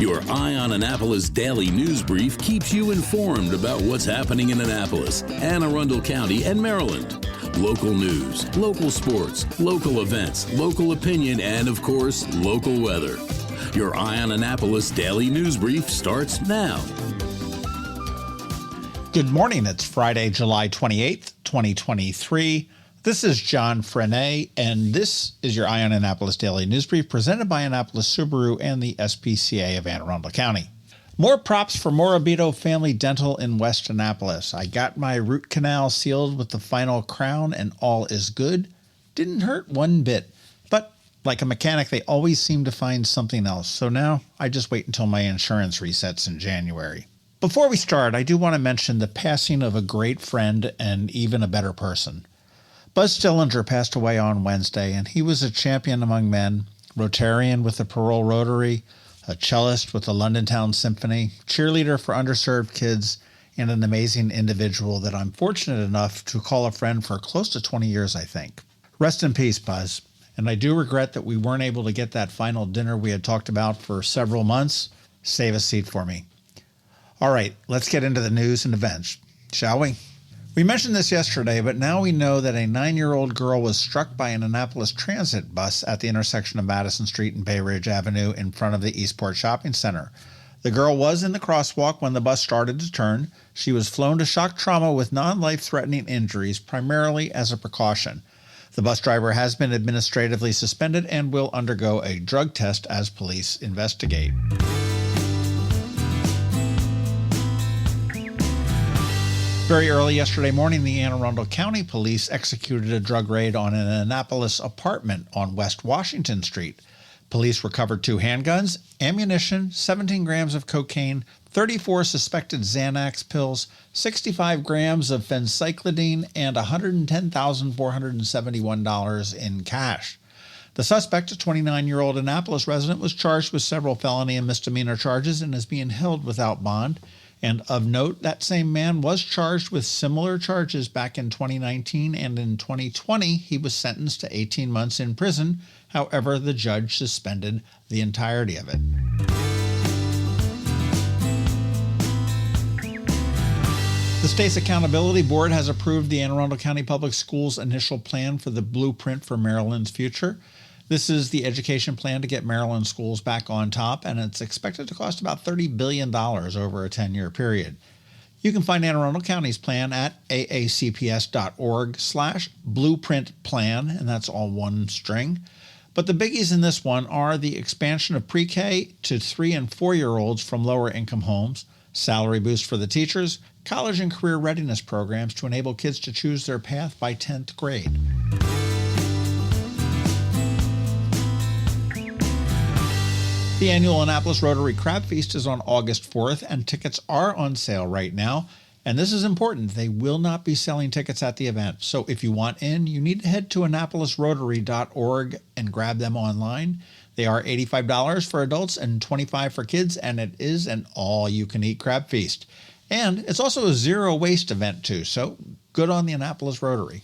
Your Eye on Annapolis daily news brief keeps you informed about what's happening in Annapolis and Arundel County and Maryland. Local news, local sports, local events, local opinion, and of course, local weather. Your Eye on Annapolis daily news brief starts now. Good morning. It's Friday, July 28th, 2023. This is John Frenaye, and this is your Eye on Annapolis Daily News Brief presented by Annapolis Subaru and the SPCA of Anne Arundel County. More props for Morabito Family Dental in West Annapolis. I got my root canal sealed with the final crown and all is good. Didn't hurt one bit, but like a mechanic, they always seem to find something else. So now I just wait until my insurance resets in January. Before we start, I do want to mention the passing of a great friend and even a better person. Buzz Stillinger passed away on Wednesday, and he was a champion among men, Rotarian with the Parole Rotary, a cellist with the London Town Symphony, cheerleader for underserved kids, and an amazing individual that I'm fortunate enough to call a friend for close to 20 years, I think. Rest in peace, Buzz. And I do regret that we weren't able to get that final dinner we had talked about for several months. Save a seat for me. All right, let's get into the news and events, shall we? We mentioned this yesterday, but now we know that a 9-year-old girl was struck by an Annapolis transit bus at the intersection of Madison Street and Bay Ridge Avenue in front of the Eastport Shopping Center. The girl was in the crosswalk when the bus started to turn. She was flown to shock trauma with non-life-threatening injuries, primarily as a precaution. The bus driver has been administratively suspended and will undergo a drug test as police investigate. Very early yesterday morning, the Anne Arundel County Police executed a drug raid on an Annapolis apartment on West Washington Street. Police recovered 2 handguns, ammunition, 17 grams of cocaine, 34 suspected Xanax pills, 65 grams of phencyclidine, and $110,471 in cash. The suspect, a 29-year-old Annapolis resident, was charged with several felony and misdemeanor charges and is being held without bond. And of note, that same man was charged with similar charges back in 2019, and in 2020, he was sentenced to 18 months in prison. However, the judge suspended the entirety of it. The state's Accountability Board has approved the Anne Arundel County Public Schools initial plan for the blueprint for Maryland's future. This is the education plan to get Maryland schools back on top, and it's expected to cost about $30 billion over a 10-year period. You can find Anne Arundel County's plan at aacps.org/blueprintplan, and that's all one string. But the biggies in this one are the expansion of pre-K to 3- and 4-year-olds from lower-income homes, salary boost for the teachers, college and career readiness programs to enable kids to choose their path by 10th grade. The annual Annapolis Rotary Crab Feast is on August 4th, and tickets are on sale right now. And this is important. They will not be selling tickets at the event. So if you want in, you need to head to annapolisrotary.org and grab them online. They are $85 for adults and $25 for kids, and it is an all-you-can-eat crab feast. And it's also a zero-waste event, too, so good on the Annapolis Rotary.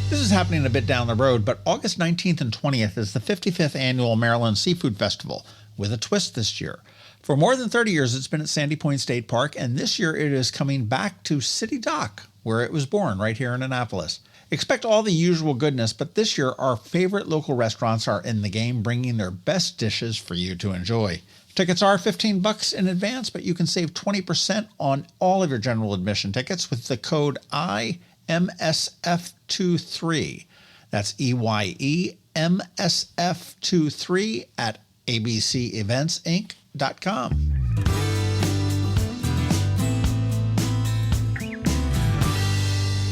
This is happening a bit down the road, but August 19th and 20th is the 55th Annual Maryland Seafood Festival, with a twist this year. For more than 30 years, it's been at Sandy Point State Park, and this year it is coming back to City Dock, where it was born, right here in Annapolis. Expect all the usual goodness, but this year our favorite local restaurants are in the game, bringing their best dishes for you to enjoy. Tickets are $15 in advance, but you can save 20% on all of your general admission tickets with the code MSF23. That's EYEMSF23 at abceventsinc.com.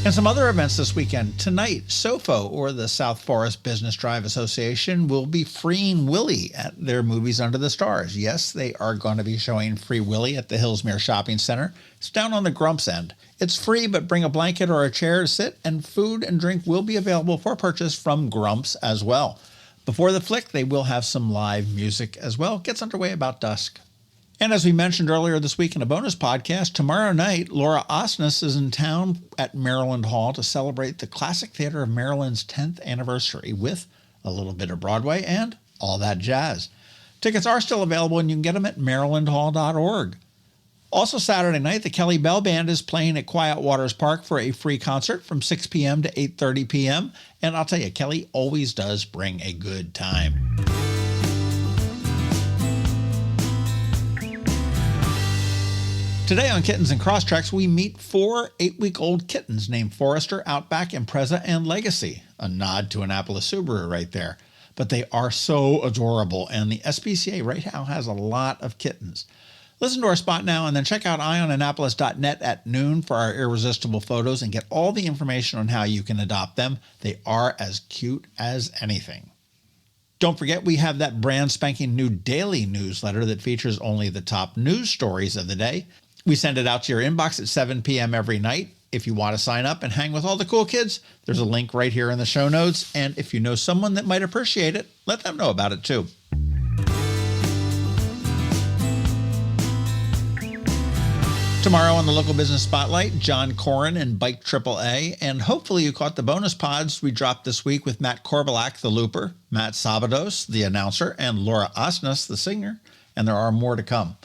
And some other events this weekend. Tonight, SOFO, or the South Forest Business Drive Association, will be freeing Willie at their Movies Under the Stars. Yes, they are going to be showing Free Willy at the Hillsmere Shopping Center. It's down on the Grumps end. It's free, but bring a blanket or a chair to sit, and food and drink will be available for purchase from Grumps as well. Before the flick, they will have some live music as well. Gets underway about dusk. And as we mentioned earlier this week in a bonus podcast, tomorrow night, Laura Osnes is in town at Maryland Hall to celebrate the Classic Theater of Maryland's 10th anniversary with a little bit of Broadway and all that jazz. Tickets are still available and you can get them at marylandhall.org. Also Saturday night, the Kelly Bell Band is playing at Quiet Waters Park for a free concert from 6 p.m. to 8:30 p.m. And I'll tell you, Kelly always does bring a good time. Today on Kittens and Crosstreks, we meet 4 8-week-old kittens named Forrester, Outback, Impreza, and Legacy. A nod to Annapolis Subaru right there. But they are so adorable, and the SPCA right now has a lot of kittens. Listen to our spot now and then check out eyeonannapolis.net at noon for our irresistible photos and get all the information on how you can adopt them. They are as cute as anything. Don't forget, we have that brand spanking new daily newsletter that features only the top news stories of the day. We send it out to your inbox at 7 p.m. every night. If you want to sign up and hang with all the cool kids, there's a link right here in the show notes. And if you know someone that might appreciate it, let them know about it too. Tomorrow on the Local Business Spotlight, John Corin and Bike AAA. And hopefully you caught the bonus pods we dropped this week with Matt Korbalak, the looper, Matt Sabados, the announcer, and Laura Osnes, the singer. And there are more to come.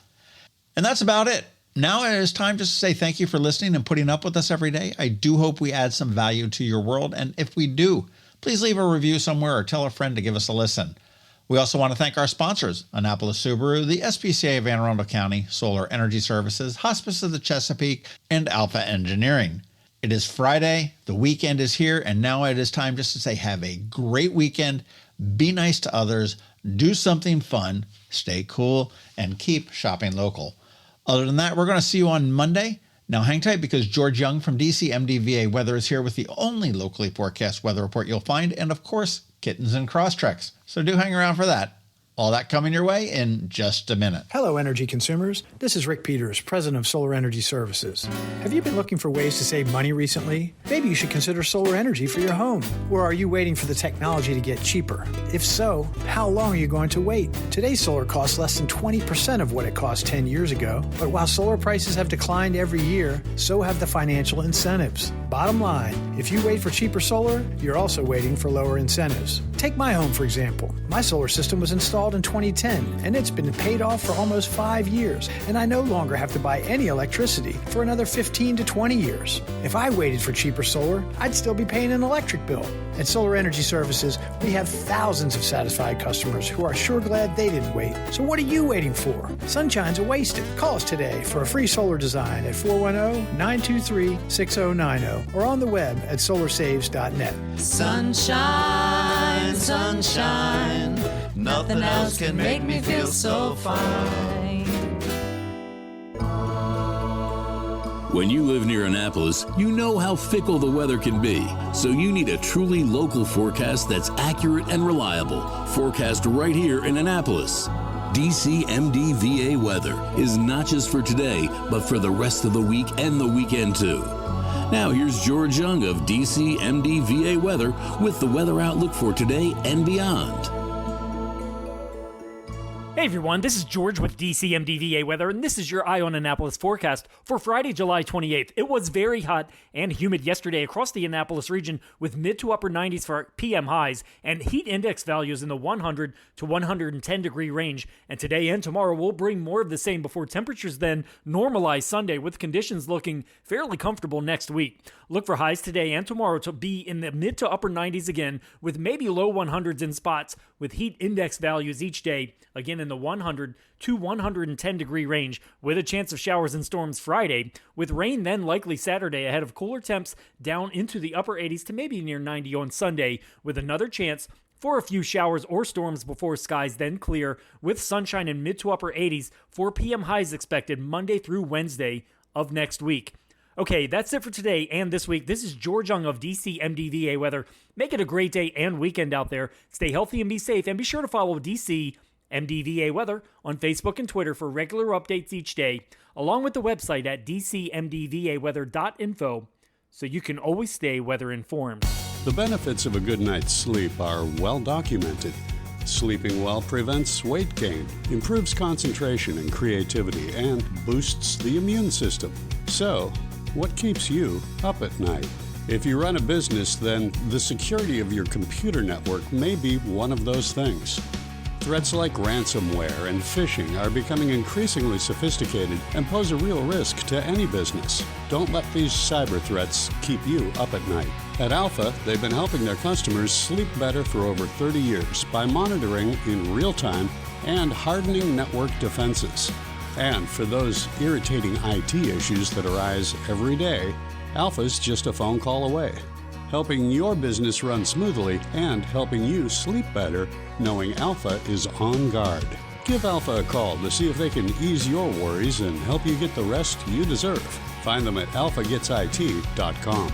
And that's about it. Now it is time just to say thank you for listening and putting up with us every day. I do hope we add some value to your world. And if we do, please leave a review somewhere or tell a friend to give us a listen. We also want to thank our sponsors, Annapolis Subaru, the SPCA of Anne Arundel County, Solar Energy Services, Hospice of the Chesapeake, and Alpha Engineering. It is Friday, the weekend is here, and now it is time just to say have a great weekend, be nice to others, do something fun, stay cool, and keep shopping local. Other than that, we're going to see you on Monday. Now hang tight because George Young from DC MDVA Weather is here with the only locally forecast weather report you'll find, and of course, Kittens and Crosstreks. So do hang around for that. All that coming your way in just a minute. Hello, energy consumers. This is Rick Peters, president of Solar Energy Services. Have you been looking for ways to save money recently? Maybe you should consider solar energy for your home. Or are you waiting for the technology to get cheaper? If so, how long are you going to wait? Today's solar costs less than 20% of what it cost 10 years ago. But while solar prices have declined every year, so have the financial incentives. Bottom line, if you wait for cheaper solar, you're also waiting for lower incentives. Take my home, for example. My solar system was installed in 2010, and it's been paid off for almost 5 years, and I no longer have to buy any electricity for another 15 to 20 years. If I waited for cheaper solar, I'd still be paying an electric bill. At Solar Energy Services, we have thousands of satisfied customers who are sure glad they didn't wait. So what are you waiting for? Sunshine's a wasted. Call us today for a free solar design at 410-923-6090 or on the web at solarsaves.net. Sunshine, sunshine, nothing else can make me feel so fine. When you live near Annapolis, you know how fickle the weather can be. So you need a truly local forecast that's accurate and reliable. Forecast right here in Annapolis. DCMDVA weather is not just for today, but for the rest of the week and the weekend too. Now here's George Young of DCMDVA weather with the weather outlook for today and beyond. Hey everyone, this is George with DCMDVA Weather, and this is your Eye on Annapolis forecast for Friday, July 28th. It was very hot and humid yesterday across the Annapolis region with mid to upper 90s for PM highs and heat index values in the 100 to 110 degree range. And today and tomorrow will bring more of the same before temperatures then normalize Sunday with conditions looking fairly comfortable next week. Look for highs today and tomorrow to be in the mid to upper 90s again with maybe low 100s in spots with heat index values each day again in the 100 to 110 degree range with a chance of showers and storms Friday, with rain then likely Saturday ahead of cooler temps down into the upper 80s to maybe near 90 on Sunday, with another chance for a few showers or storms before skies then clear with sunshine in mid to upper 80s for PM highs expected Monday through Wednesday of next week. Okay, that's it for today and this week. This is George Young of DCMDVA Weather. Make it a great day and weekend out there. Stay healthy and be safe, and be sure to follow DCMDVA Weather on Facebook and Twitter for regular updates each day, along with the website at dcmdvaweather.info, so you can always stay weather informed. The benefits of a good night's sleep are well documented. Sleeping well prevents weight gain, improves concentration and creativity, and boosts the immune system. So, what keeps you up at night? If you run a business, then the security of your computer network may be one of those things. Threats like ransomware and phishing are becoming increasingly sophisticated and pose a real risk to any business. Don't let these cyber threats keep you up at night. At Alpha, they've been helping their customers sleep better for over 30 years by monitoring in real time and hardening network defenses. And for those irritating IT issues that arise every day, Alpha's just a phone call away, helping your business run smoothly and helping you sleep better, knowing Alpha is on guard. Give Alpha a call to see if they can ease your worries and help you get the rest you deserve. Find them at alphagetsit.com.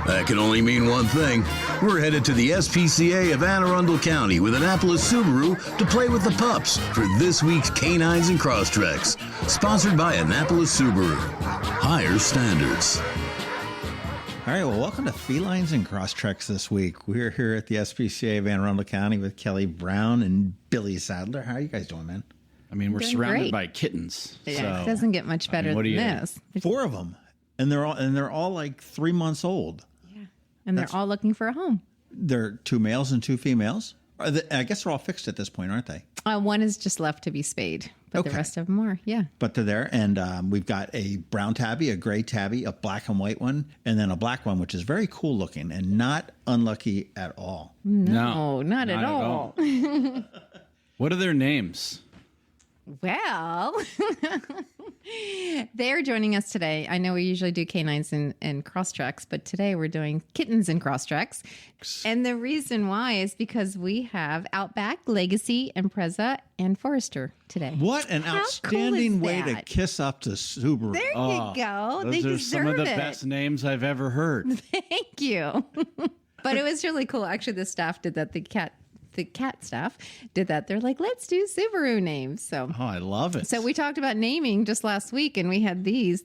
That can only mean one thing. We're headed to the SPCA of Arundel County with Annapolis Subaru to play with the pups for this week's Canines and Crosstreks. Sponsored by Annapolis Subaru. Higher standards. All right, well, welcome to Felines and Crosstreks this week. We're here at the SPCA of Anne Arundel County with Kelly Brown and Billy Sadler. How are you guys doing, man? I mean, we're Doing surrounded great. by kittens. Yeah, So, it doesn't get much better what do than you- this. 4 of them, and they're all like 3 months old. Yeah. And they're all looking for a home. They're 2 males and 2 females. I guess they're all fixed at this point, aren't they? One is just left to be spayed, but Okay. the rest of them are, yeah. But they're there, and we've got a brown tabby, a gray tabby, a black and white one, and then a black one, which is very cool looking and not unlucky at all. No, not at all. What are their names? Well, they're joining us today. I know we usually do canines and Crosstreks, but today we're doing kittens and Crosstreks. And the reason why is because we have Outback, Legacy, Impreza, and Forester today. What an How cool outstanding is way to that? kiss up to Subaru. There you go. Those They are deserve some of the it. best names I've ever heard. Thank you. But it was really cool. Actually, the staff did that. The cat staff did that. They're like, let's do Subaru names. So Oh, I love it. we talked about naming just last week, and we had these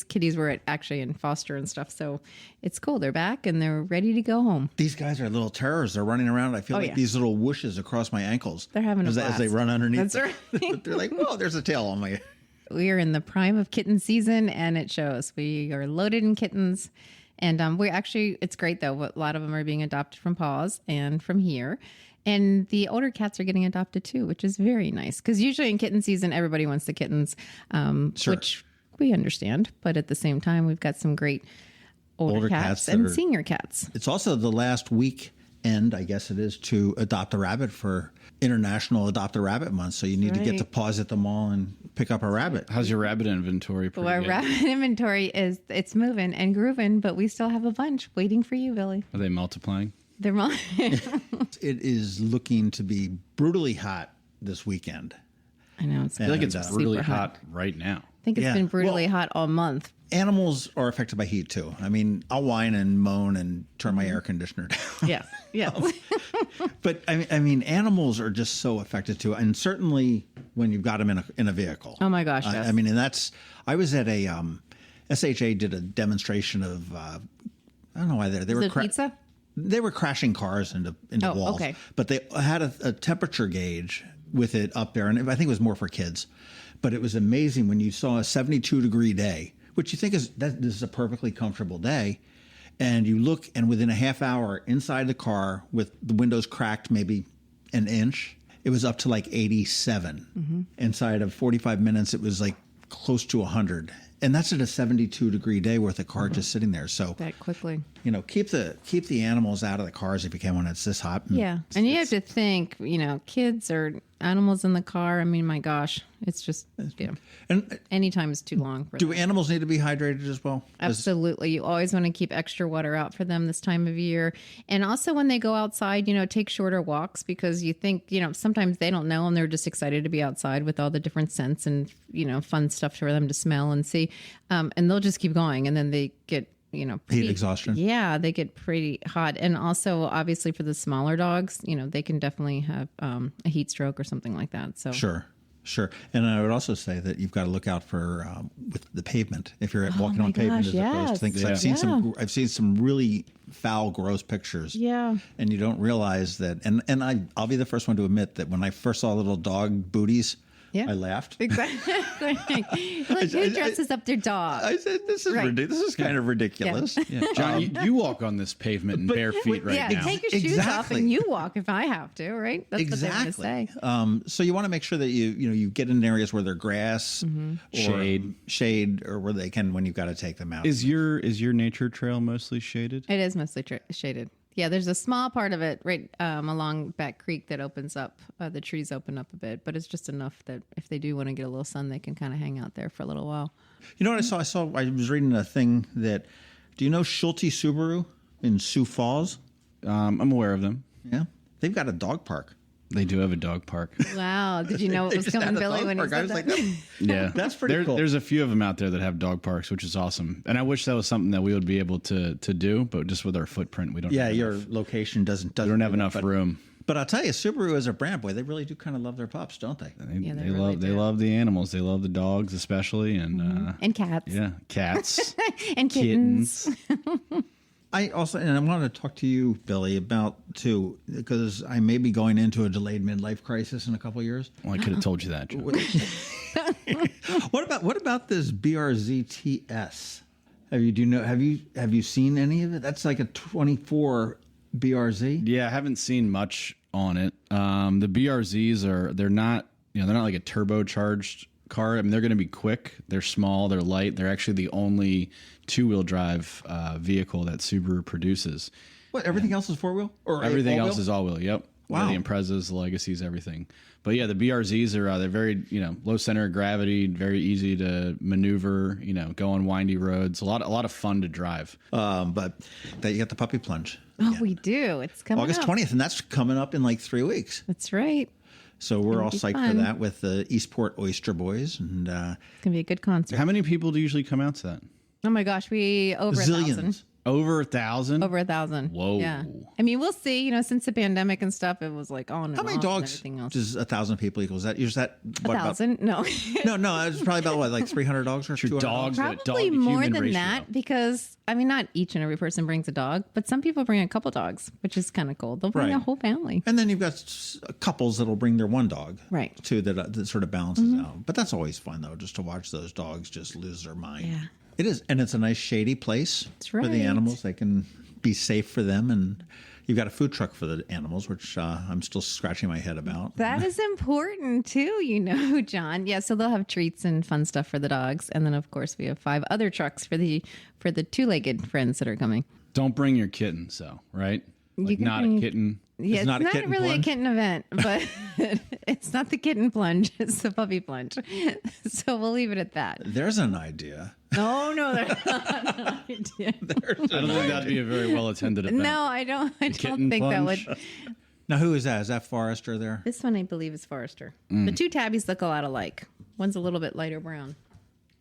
kitties were actually in foster and stuff. So it's cool. They're back and they're ready to go home. These guys are little terrors. They're running around. I feel like yeah. these little whooshes across my ankles. They're having a as blast. they run underneath. That's right. They're like, whoa, there's a tail on my. We are in the prime of kitten season, and it shows. We are loaded in kittens. And it's great though. A lot of them are being adopted from Paws and from here. And the older cats are getting adopted too, which is very nice. Because usually in kitten season, everybody wants the kittens, which we understand. But at the same time, we've got some great older cats that and are- senior cats. It's also the last weekend, I guess it is, to adopt a rabbit for International Adopt a Rabbit Month. So you need to get to pause at the mall and pick up a rabbit. How's your rabbit inventory? Well, our good? rabbit inventory it's moving and grooving, but we still have a bunch waiting for you, Billy. Are they multiplying? They're It is looking to be brutally hot this weekend. I know it's I feel like it's And, brutally super hot right now. I think it's Yeah. been brutally Well- hot all month. Animals are affected by heat too. I mean, I'll whine and moan and turn my air conditioner down. Yeah, yeah. But I mean, animals are just so affected too, and certainly when you've got them in a vehicle. Oh my gosh, yes. I mean, and I was at a SHA did a demonstration of I don't know why they Is were it pizza? They were crashing cars into Oh, walls. okay. But they had a temperature gauge with it up there, and I think it was more for kids. But it was amazing when you saw a 72-degree day, which you think this is a perfectly comfortable day, and you look, and within a half hour inside the car with the windows cracked maybe an inch, it was up to like 87. Mm-hmm. Inside of 45 minutes, it was like close to 100. And that's at a 72-degree day with a car just sitting there. So That quickly. keep the animals out of the cars if you can when it's this hot. Yeah. And you have to think, kids or animals in the car. I mean, my gosh, it's just, And any time is too long for do them. animals need to be hydrated as well? Absolutely. You always want to keep extra water out for them this time of year. And also when they go outside, take shorter walks because you think, sometimes they don't know and they're just excited to be outside with all the different scents and, fun stuff for them to smell and see. And they'll just keep going. And then they get, Heat exhaustion. Yeah, they get pretty hot. And also, obviously, for the smaller dogs, they can definitely have a heat stroke or something like that. So Sure. And I would also say that you've got to look out for with the pavement if you're walking on pavement gosh, as opposed to things. yes. I've seen some really foul, gross pictures. Yeah. And you don't realize that. And I'll be the first one to admit that when I first saw little dog booties, Yeah. I laughed. Exactly. Like, who dresses up their dog? I said, this is ridiculous. This is kind of ridiculous. Yeah. John, you walk on this pavement in bare feet right now. Take your shoes off and you walk if I have to, right? That's what they want to say. So you want to make sure that you get in areas where there's grass or shade or where they can when you've got to take them out. Is your nature trail mostly shaded? It is mostly shaded. Yeah, there's a small part of it right along Back Creek that opens up. The trees open up a bit, but it's just enough that if they do want to get a little sun, they can kind of hang out there for a little while. You know what I saw? I was reading a thing that, do you know Schulte Subaru in Sioux Falls? I'm aware of them. Yeah. They've got a dog park. They do have a dog park. Wow. Did you know it was coming, Billy, when he said that? Yeah. That's pretty cool. There's a few of them out there that have dog parks, which is awesome. And I wish that was something that we would be able to do, but just with our footprint, we don't have your enough. location doesn't We don't have enough room. But I'll tell you, Subaru as a brand, boy, they really do kind of love their pups, don't they? They love the animals. They love the dogs, especially, and cats. Yeah, cats and kittens. I wanted to talk to you, Billy, about too, because I may be going into a delayed midlife crisis in a couple of years. Well, I could have told you that, John. What about this BRZ-TS? Have you seen any of it? That's like a 24 BRZ. Yeah, I haven't seen much on it. The BRZs they're not like a turbocharged car. I mean, they're going to be quick. They're small. They're light. They're actually the only two-wheel drive vehicle that Subaru produces. What? Everything else is four-wheel? Or everything else is all-wheel. Yep. Wow. The Imprezas, the Legacies, everything. But yeah, the BRZs are they're very low center of gravity, very easy to maneuver. Go on windy roads. A lot of fun to drive. But you got the puppy plunge. Oh, we do. It's coming August up. 20th, and that's coming up in like 3 weeks. That's right. So we're all psyched fun. for that with the Eastport Oyster Boys, and It's gonna be a good concert. How many people do usually come out to that? Oh my gosh, we over zillions. 1,000. Over 1,000? Over 1,000. Whoa. Yeah. I mean, we'll see. Since the pandemic and stuff, it was like on and How many off dogs and everything else. does 1,000 people equal? Is that 1,000? No. No, it's probably about like 300 dogs or 200 dogs. dogs? Probably more than that because, not each and every person brings a dog, but some people bring a couple dogs, which is kind of cool. They'll bring a whole family. And then you've got couples that'll bring their one dog, Right. too, that sort of balances out. But that's always fun, though, just to watch those dogs just lose their mind. Yeah. It is, and it's a nice shady place for the right. animals. They can be safe for them, and you've got a food truck for the animals, which I'm still scratching my head about. That is important too, John. Yeah, so they'll have treats and fun stuff for the dogs, and then of course we have 5 other trucks for the two-legged friends that are coming. Don't bring your kittens, though, right? Like can not bring- a kitten. Yeah, it's not kitten really plunge? a kitten event, but it's not the kitten plunge; it's the puppy plunge. So we'll leave it at that. There's an idea. No, that's not an idea. I don't think that'd be a very well attended event. No, I don't. I don't kitten think plunge? that would. Now, who is that? Is that Forrester there? This one, I believe, is Forrester. The two tabbies look a lot alike. One's a little bit lighter brown.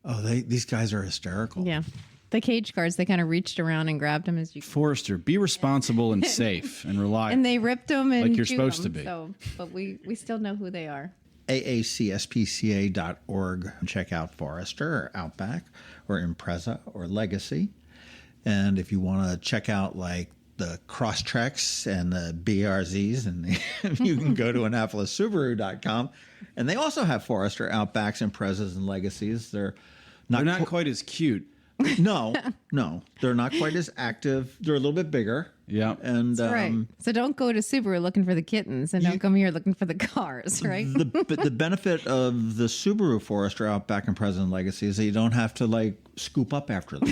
Oh, these guys are hysterical. Yeah. The cage guards, they kind of reached around and grabbed them as you. Forrester, be responsible and safe and reliable. And they ripped them and Like you're chewed supposed to them, be. So, but we still know who they are. AACSPCA.org. Check out Forrester or Outback or Impreza or Legacy. And if you want to check out like the Crosstreks and the BRZs, and you can go to AnnapolisSubaru.com. And they also have Forrester, Outbacks, Imprezas, and Legacies. They're not quite as cute. No, they're not quite as active. They're a little bit bigger. Yeah. And Right. So don't go to Subaru looking for the kittens and don't come here looking for the cars, right? the benefit of the Subaru Forester Outback and President Legacy is that you don't have to like scoop up after them.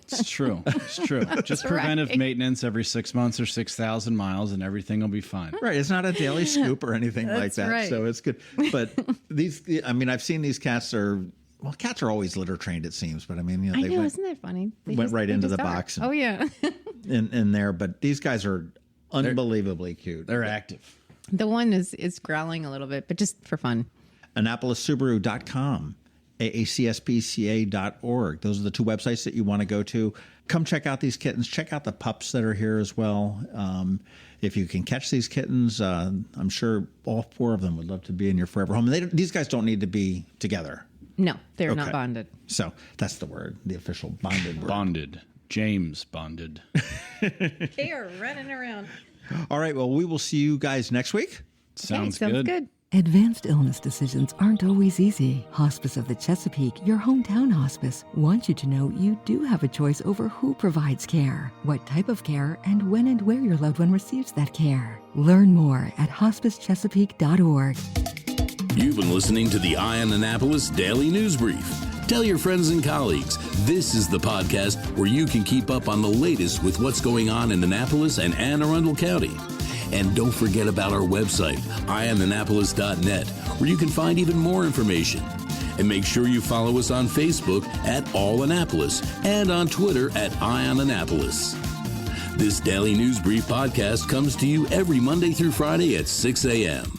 It's true. It's true. Just preventive maintenance every 6 months or 6,000 miles and everything will be fine. Right. It's not a daily scoop or anything like that. right. So it's good. But I've seen these cats cats are always litter trained, it seems. But I mean, I know, isn't that funny? They went right they into the are. box and- Oh, yeah. in there. But these guys are unbelievably cute. They're active. The one is growling a little bit, but just for fun. AnnapolisSubaru.com. AACSPCA.org. Those are the two websites that you want to go to. Come check out these kittens. Check out the pups that are here as well. If you can catch these kittens, I'm sure all 4 of them would love to be in your forever home. And these guys don't need to be together. No, they're not Okay. bonded. So that's the word, the official bonded word. Bonded. James bonded. They are running around. All right. Well, we will see you guys next week. Sounds good. good. Advanced illness decisions aren't always easy. Hospice of the Chesapeake, your hometown hospice, wants you to know you do have a choice over who provides care, what type of care, and when and where your loved one receives that care. Learn more at hospicechesapeake.org. You've been listening to the Eye on Annapolis Daily News Brief. Tell your friends and colleagues, this is the podcast where you can keep up on the latest with what's going on in Annapolis and Anne Arundel County. And don't forget about our website, eyeonannapolis.net, where you can find even more information. And make sure you follow us on Facebook at All Annapolis and on Twitter at Eye on Annapolis. This Daily News Brief podcast comes to you every Monday through Friday at 6 a.m.